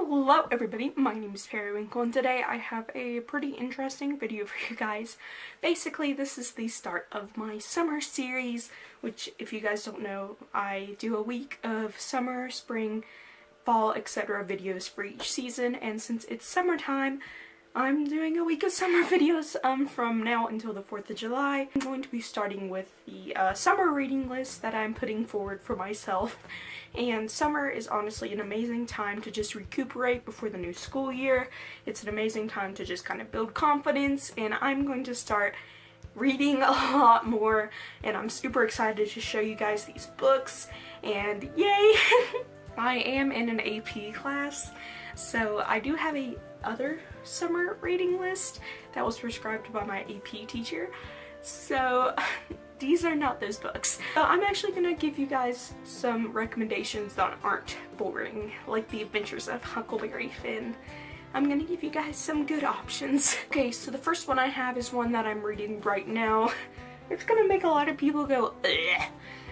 Hello everybody, my name is Periwinkle and today I have a pretty interesting video for you guys. Basically, this is the start of my summer series, which if you guys don't know, I do a week of summer, spring, fall, etc. videos for each season, and since it's summertime, I'm doing a week of summer videos from now until the 4th of July. I'm going to be starting with the summer reading list that I'm putting forward for myself. And summer is honestly an amazing time to just recuperate before the new school year. It's an amazing time to just kind of build confidence, and I'm going to start reading a lot more, and I'm super excited to show you guys these books, and yay! I am in an AP class, so I do have a other summer reading list that was prescribed by my AP teacher, so these are not those books. I'm actually gonna give you guys some recommendations that aren't boring, like The Adventures of Huckleberry Finn. I'm gonna give you guys some good options. Okay, so the first one I have is one that I'm reading right now. It's gonna make a lot of people go, ugh.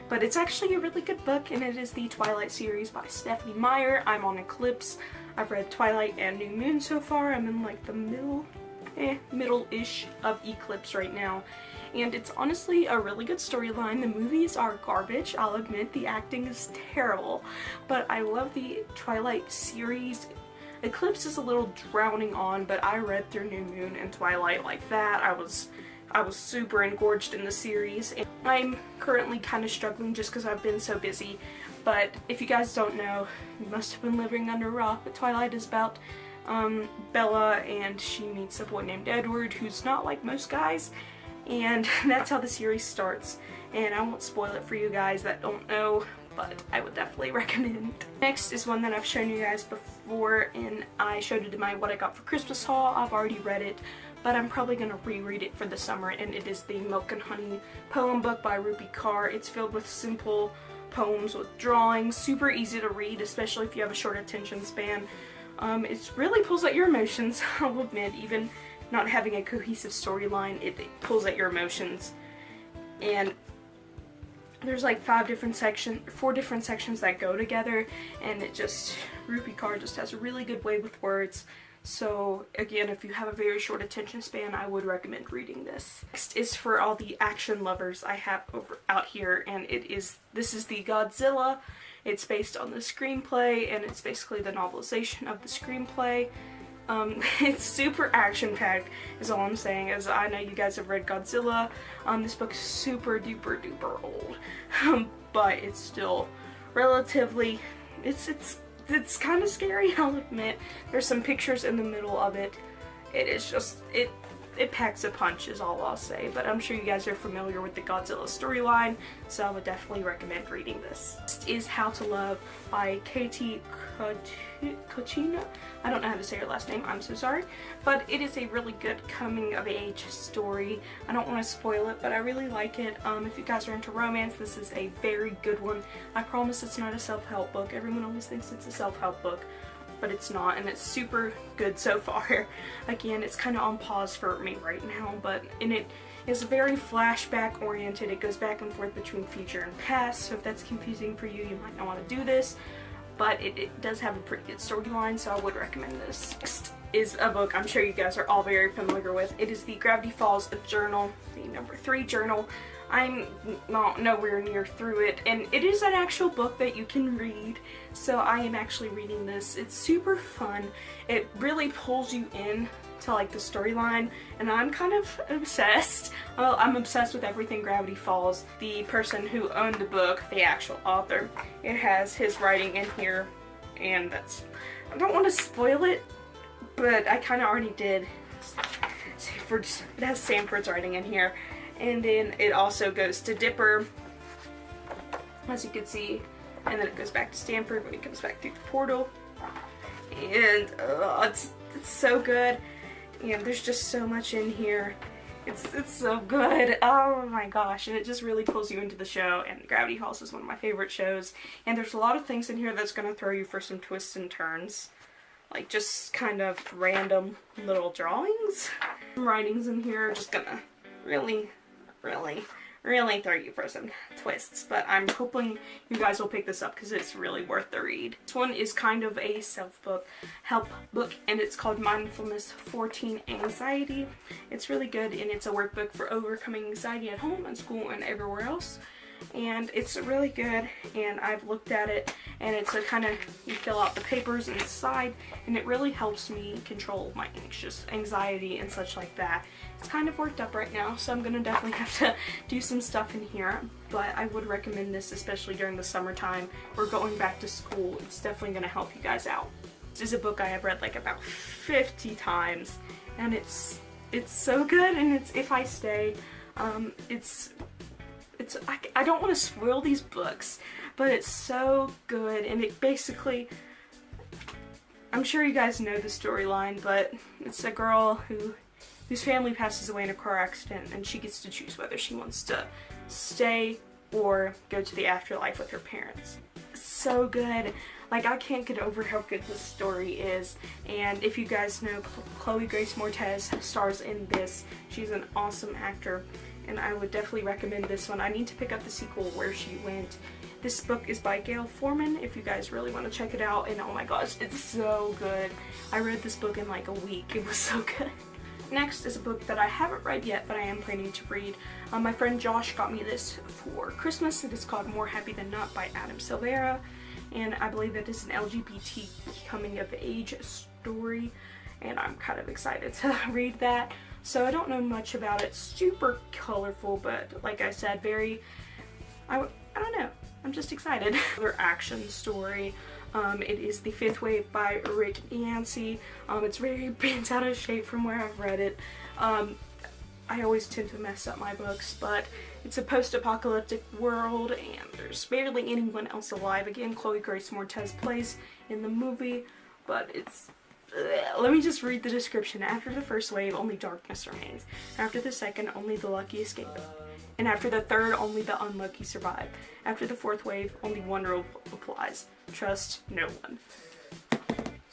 But it's actually a really good book, and it is the Twilight series by Stephanie Meyer. I'm on Eclipse. I've read Twilight and New Moon so far. I'm in like the middle-ish of Eclipse right now. And it's honestly a really good storyline. The movies are garbage, I'll admit. The acting is terrible. But I love the Twilight series. Eclipse is a little drowning on, but I read through New Moon and Twilight like that. I was super engorged in the series, and I'm currently kind of struggling just because I've been so busy. But if you guys don't know, you must have been living under a rock, but Twilight is about Bella, and she meets a boy named Edward who's not like most guys, and that's how the series starts. And I won't spoil it for you guys that don't know, but I would definitely recommend. Next is one that I've shown you guys before, and I showed it in my What I Got for Christmas haul. I've already read it, but I'm probably going to reread it for the summer, and it is the Milk and Honey poem book by Rupi Kaur. It's filled with simple poems with drawings, super easy to read, especially if you have a short attention span. It really pulls at your emotions, I'll admit. Even not having a cohesive storyline, it pulls at your emotions. And there's like 4 different sections that go together, and Rupi Kaur just has a really good way with words. So again, if you have a very short attention span, I would recommend reading this. Next is for all the action lovers I have out here, and this is the Godzilla. It's based on the screenplay, and it's basically the novelization of the screenplay. It's super action-packed is all I'm saying, as I know you guys have read Godzilla. This book is super duper duper old, but it's still relatively, it's kind of scary, I'll admit. There's some pictures in the middle of it. It is just, it packs a punch is all I'll say, but I'm sure you guys are familiar with the Godzilla storyline, so I would definitely recommend reading this. Next is How to Love by Katie Kochina. I don't know how to say her last name, I'm so sorry, but it is a really good coming-of-age story. I don't want to spoil it, but I really like it. If you guys are into romance, this is a very good one. I promise it's not a self-help book. Everyone always thinks it's a self-help book, but it's not, and it's super good so far. Again, it's kind of on pause for me right now, but it is very flashback oriented. It goes back and forth between future and past, so if that's confusing for you, you might not want to do this, but it does have a pretty good storyline, so I would recommend this. Next is a book I'm sure you guys are all very familiar with. It is the Gravity Falls journal, the number 3 journal. I'm not nowhere near through it, and it is an actual book that you can read, so I am actually reading this. It's super fun. It really pulls you in to like the storyline, and I'm kind of obsessed. Well, I'm obsessed with everything Gravity Falls. The person who owned the book, the actual author, it has his writing in here, and I don't want to spoil it, but I kind of already did. It has Sanford's writing in here. And then it also goes to Dipper, as you can see, and then it goes back to Stanford when he comes back through the portal. And it's so good, and there's just so much in here. It's so good. Oh my gosh, and it just really pulls you into the show, and Gravity Falls is one of my favorite shows. And there's a lot of things in here that's going to throw you for some twists and turns. Like just kind of random little drawings. Some writings in here are just gonna really really throw you for some twists, but I'm hoping you guys will pick this up because it's really worth the read. This one is kind of a help book, and it's called Mindfulness for Teen Anxiety. It's really good, and it's a workbook for overcoming anxiety at home, at school, and everywhere else. And it's really good, and I've looked at it, and it's a kind of, you fill out the papers inside, and it really helps me control my anxiety and such like that. It's kind of worked up right now, so I'm gonna definitely have to do some stuff in here, but I would recommend this, especially during the summertime or going back to school. It's definitely gonna help you guys out. This is a book I have read like about 50 times, and it's so good, and it's If I Stay. I don't want to spoil these books, but it's so good, and it basically, I'm sure you guys know the storyline, but it's a girl whose family passes away in a car accident, and she gets to choose whether she wants to stay or go to the afterlife with her parents. So good. Like, I can't get over how good this story is, and if you guys know, Chloe Grace Moretz stars in this. She's an awesome actor, and I would definitely recommend this one. I need to pick up the sequel, Where She Went. This book is by Gail Forman, if you guys really want to check it out, and oh my gosh, it's so good. I read this book in like a week. It was so good. Next is a book that I haven't read yet, but I am planning to read. My friend Josh got me this for Christmas. It is called More Happy Than Not by Adam Silvera, and I believe it is an LGBT coming of age story, and I'm kind of excited to read that. So I don't know much about it. Super colorful, but like I said, I don't know. I'm just excited. Another action story. It is The Fifth Wave by Rick Yancey. It's very bent out of shape from where I've read it. I always tend to mess up my books, but it's a post-apocalyptic world, and there's barely anyone else alive. Again, Chloe Grace Moretz plays in the movie, but it's... Let me just read the description. After the first wave, only darkness remains. After the second, only the lucky escape. And after the third, only the unlucky survive. After the fourth wave, only one rule applies. Trust no one.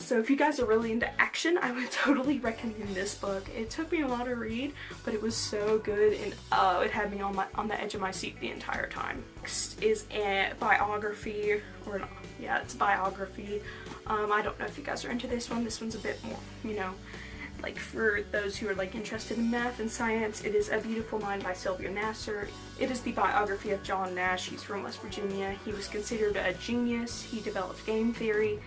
So if you guys are really into action, I would totally recommend this book. It took me a while to read, but it was so good, and it had me on the edge of my seat the entire time. Next is a biography, or not. Yeah, it's a biography. I don't know if you guys are into this one. This one's a bit more, you know, like for those who are like interested in math and science. It is A Beautiful Mind by Sylvia Nasser. It is the biography of John Nash. He's from West Virginia. He was considered a genius. He developed game theory,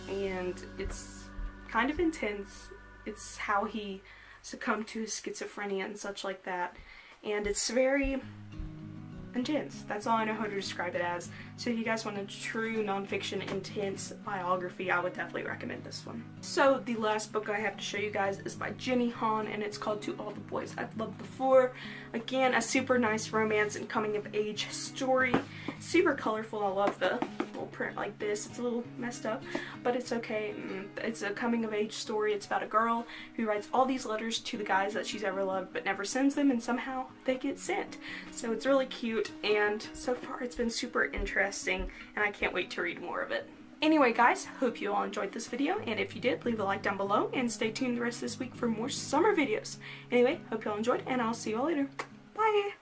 and it's kind of intense. It's how he succumbed to his schizophrenia and such like that, and it's very intense. That's all I know how to describe it as. So if you guys want a true nonfiction intense biography, I would definitely recommend this one. So the last book I have to show you guys is by Jenny Han, and it's called To All the Boys I've Loved Before. Again, a super nice romance and coming of age story. Super colorful. I love the little print like this. It's a little messed up, but it's okay. It's a coming of age story. It's about a girl who writes all these letters to the guys that she's ever loved but never sends them, and somehow they get sent. So it's really cute, and so far it's been super interesting, and I can't wait to read more of it. Anyway guys, hope you all enjoyed this video, and if you did, leave a like down below, and stay tuned the rest of this week for more summer videos. Anyway, hope you all enjoyed, and I'll see you all later. Bye!